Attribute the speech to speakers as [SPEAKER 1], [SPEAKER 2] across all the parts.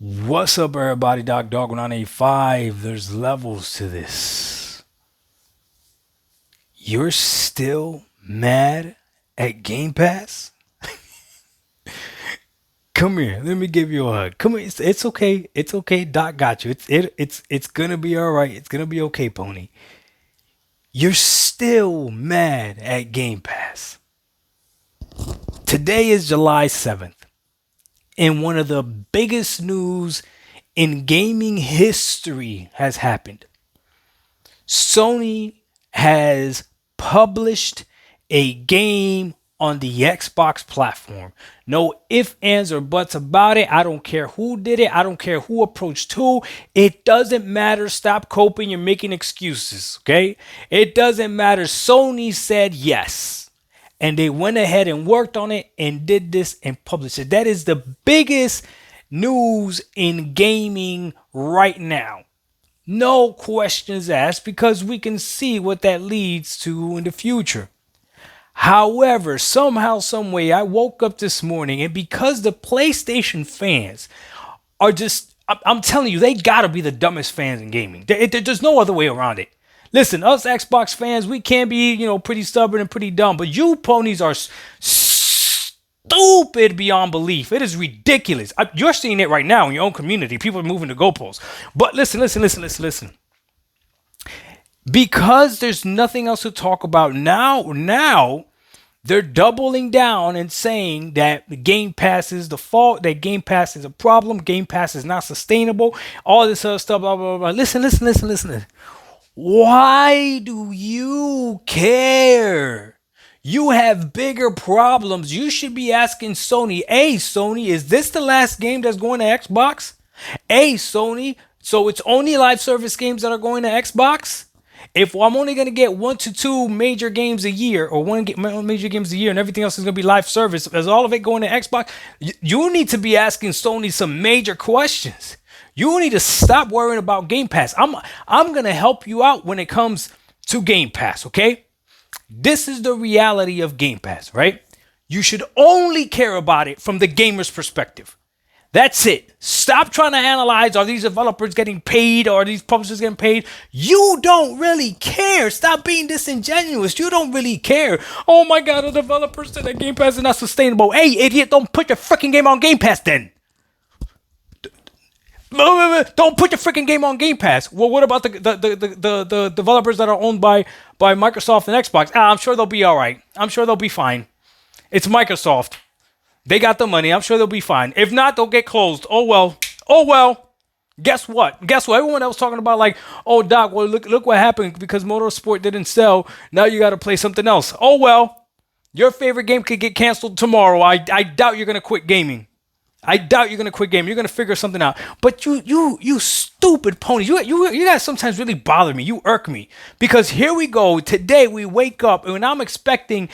[SPEAKER 1] What's up, everybody? Dog 985. There's levels to this. You're still mad at Game Pass? Come here. Let me give you a hug. Come here. It's okay. It's okay. Doc got you. It's gonna be all right. It's gonna be okay, Pony. You're still mad at Game Pass. Today is July 7th, and one of the biggest news in gaming history has happened. Sony has published a game on the Xbox platform. No ifs, ands, or buts about it. I don't care who did it. I don't care who approached who. It doesn't matter. Stop coping. You're making excuses, okay? It doesn't matter. Sony said yes. And they went ahead and worked on it and did this and published it. That is the biggest news in gaming right now. No questions asked, because we can see what that leads to in the future. However, somehow, some way, I woke up this morning, and because the PlayStation fans are just, I'm telling you, they gotta be the dumbest fans in gaming. There's no other way around it. Listen, us Xbox fans, we can be, pretty stubborn and pretty dumb, but you ponies are stupid beyond belief. It is ridiculous. You're seeing it right now in your own community. People are moving the goalposts. But listen. Because there's nothing else to talk about now they're doubling down and saying that Game Pass is the fault, that Game Pass is a problem, Game Pass is not sustainable, all this other stuff, blah, blah, blah. Listen. Why do you care? You have bigger problems. You should be asking Sony, hey, Sony, is this the last game that's going to Xbox? Hey, Sony, so it's only live service games that are going to Xbox? If I'm only going to get 1 to 2 major games a year, or major games a year, and everything else is going to be live service, is all of it going to Xbox? You need to be asking Sony some major questions. You need to stop worrying about Game Pass. I'm going to help you out when it comes to Game Pass, okay? This is the reality of Game Pass, right? You should only care about it from the gamer's perspective. That's it. Stop trying to analyze, are these developers getting paid, or are these publishers getting paid? You don't really care. Stop being disingenuous. You don't really care. Oh my God, the developers said that Game Pass is not sustainable. Hey, idiot, don't put your freaking game on Game Pass then. Don't put your freaking game on Game Pass. Well, what about the developers that are owned by Microsoft and Xbox? I'm sure they'll be all right. I'm sure they'll be fine. It's Microsoft. They got the money. I'm sure they'll be fine. If not, they'll get closed. Oh well. Guess what? Everyone that was talking about, like, oh, Doc, well, look what happened because Motorsport didn't sell. Now you got to play something else. Oh well. Your favorite game could get canceled tomorrow. I doubt you're gonna quit gaming. You're gonna figure something out. But you stupid pony. You guys sometimes really bother me. You irk me, because here we go. Today we wake up and I'm expecting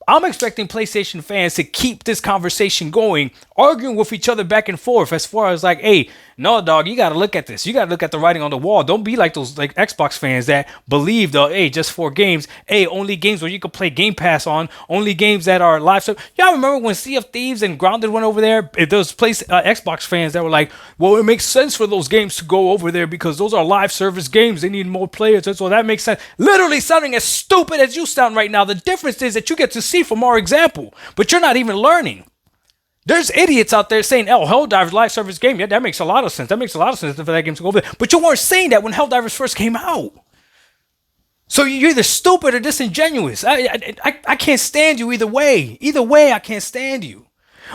[SPEAKER 1] PlayStation fans to keep this conversation going, arguing with each other back and forth as far as like, hey, no, dog, you got to look at this. You got to look at the writing on the wall. Don't be like those like Xbox fans that believe hey, just 4 games. Hey, only games where you can play Game Pass on. Only games that are live. So y'all remember when Sea of Thieves and Grounded went over there? Those Xbox fans that were like, well, it makes sense for those games to go over there because those are live service games. They need more players. So that makes sense. Literally sounding as stupid as you sound right now. The difference is that you get to see from our example, but you're not even learning. There's idiots out there saying, oh, Helldivers live service game. Yeah, that makes a lot of sense. For that game to go over there. But you weren't saying that when Helldivers first came out. So you're either stupid or disingenuous. I can't stand you either way. Either way, I can't stand you.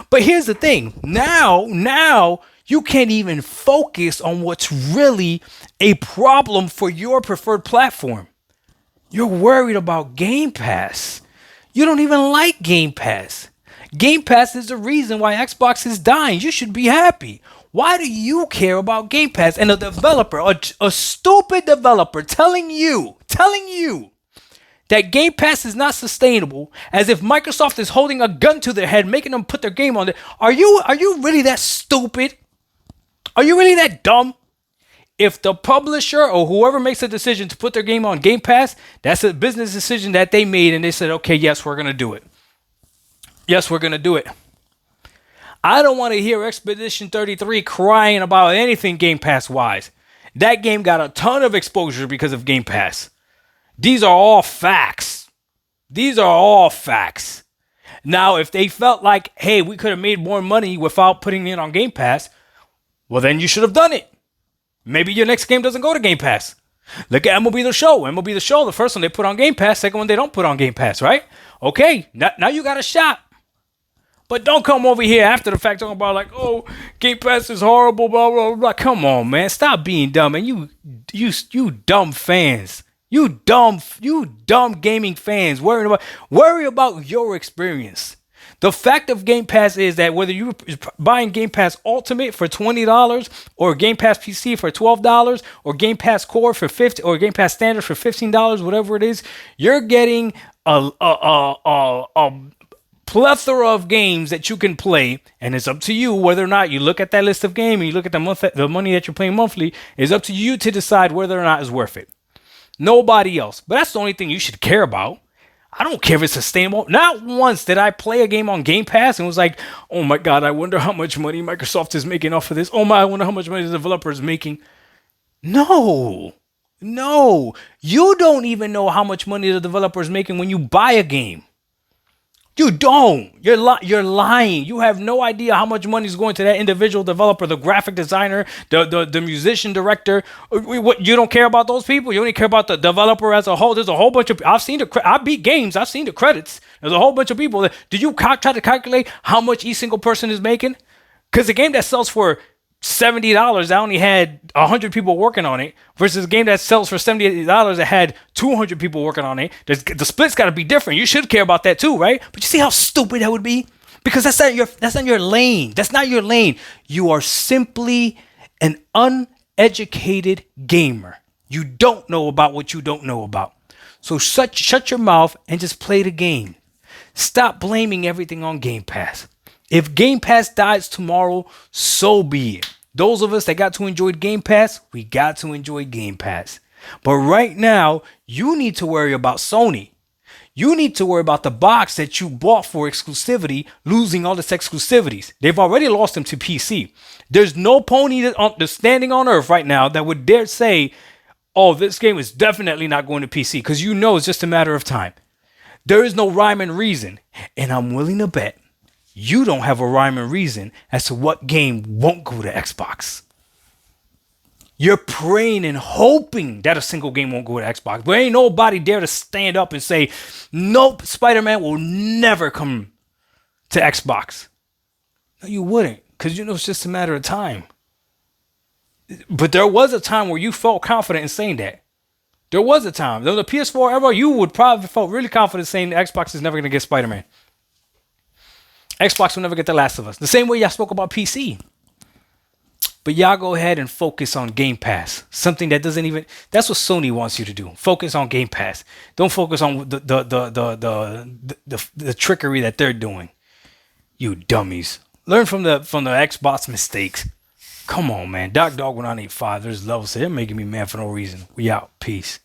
[SPEAKER 1] But here's the thing. Now you can't even focus on what's really a problem for your preferred platform. You're worried about Game Pass. You don't even like Game Pass. Game Pass is the reason why Xbox is dying. You should be happy. Why do you care about Game Pass? And a developer, a stupid developer telling you that Game Pass is not sustainable, as if Microsoft is holding a gun to their head, making them put their game on it. Are you really that stupid? Are you really that dumb? If the publisher or whoever makes a decision to put their game on Game Pass, that's a business decision that they made, and they said, okay, yes, we're going to do it. I don't want to hear Expedition 33 crying about anything Game Pass wise. That game got a ton of exposure because of Game Pass. These are all facts. These are all facts. Now, if they felt like, hey, we could have made more money without putting it on Game Pass, well, then you should have done it. Maybe your next game doesn't go to Game Pass. Look at MLB The Show. MLB The Show, the first one they put on Game Pass, second one they don't put on Game Pass, right? Okay, now you got a shot. But don't come over here after the fact talking about like, oh, Game Pass is horrible, blah, blah, blah. Come on, man. Stop being dumb. And you dumb fans. You dumb gaming fans. Worry about your experience. The fact of Game Pass is that whether you're buying Game Pass Ultimate for $20 or Game Pass PC for $12 or Game Pass Core for $50 or Game Pass Standard for $15, whatever it is, you're getting a plethora of games that you can play, and it's up to you whether or not you look at that list of games and you look at the money that you're paying monthly. It's up to you to decide whether or not it's worth it. Nobody else. But that's the only thing you should care about. I don't care if it's sustainable. Not once did I play a game on Game Pass and was like, oh my God, I wonder how much money Microsoft is making off of this. Oh my, I wonder how much money the developer is making. No. You don't even know how much money the developer is making when you buy a game. You don't. You're lying. You have no idea how much money is going to that individual developer, the graphic designer, the musician director. What, you don't care about those people? You only care about the developer as a whole. There's a whole bunch of. I beat games. I've seen the credits. There's a whole bunch of people. Did you try to calculate how much each single person is making? Because the game that sells for $70, I only had 100 people working on it, versus a game that sells for $78 that had 200 people working on it. The split's got to be different. You should care about that too, right? But you see how stupid that would be? Because that's not your lane. That's not your lane. You are simply an uneducated gamer. You don't know about what you don't know about. So shut your mouth and just play the game. Stop blaming everything on Game Pass. If Game Pass dies tomorrow, so be it. Those of us that got to enjoy Game Pass, we got to enjoy Game Pass. But right now, you need to worry about Sony. You need to worry about the box that you bought for exclusivity, losing all its exclusivities. They've already lost them to PC. There's no pony that's standing on earth right now that would dare say, oh, this game is definitely not going to PC, because you know it's just a matter of time. There is no rhyme and reason. And I'm willing to bet you don't have a rhyme and reason as to what game won't go to Xbox. You're praying and hoping that a single game won't go to Xbox. But ain't nobody dare to stand up and say, nope, Spider-Man will never come to Xbox. No, you wouldn't, because you know it's just a matter of time. But there was a time where you felt confident in saying that. There was a time. Though the PS4 era, you would probably felt really confident saying Xbox is never going to get Spider-Man. Xbox will never get The Last of Us. The same way y'all spoke about PC. But y'all go ahead and focus on Game Pass. Something that doesn't even... That's what Sony wants you to do. Focus on Game Pass. Don't focus on the trickery that they're doing. You dummies. Learn from the Xbox mistakes. Come on, man. Doc Dog 1985. There's levels. They're making me mad for no reason. We out. Peace.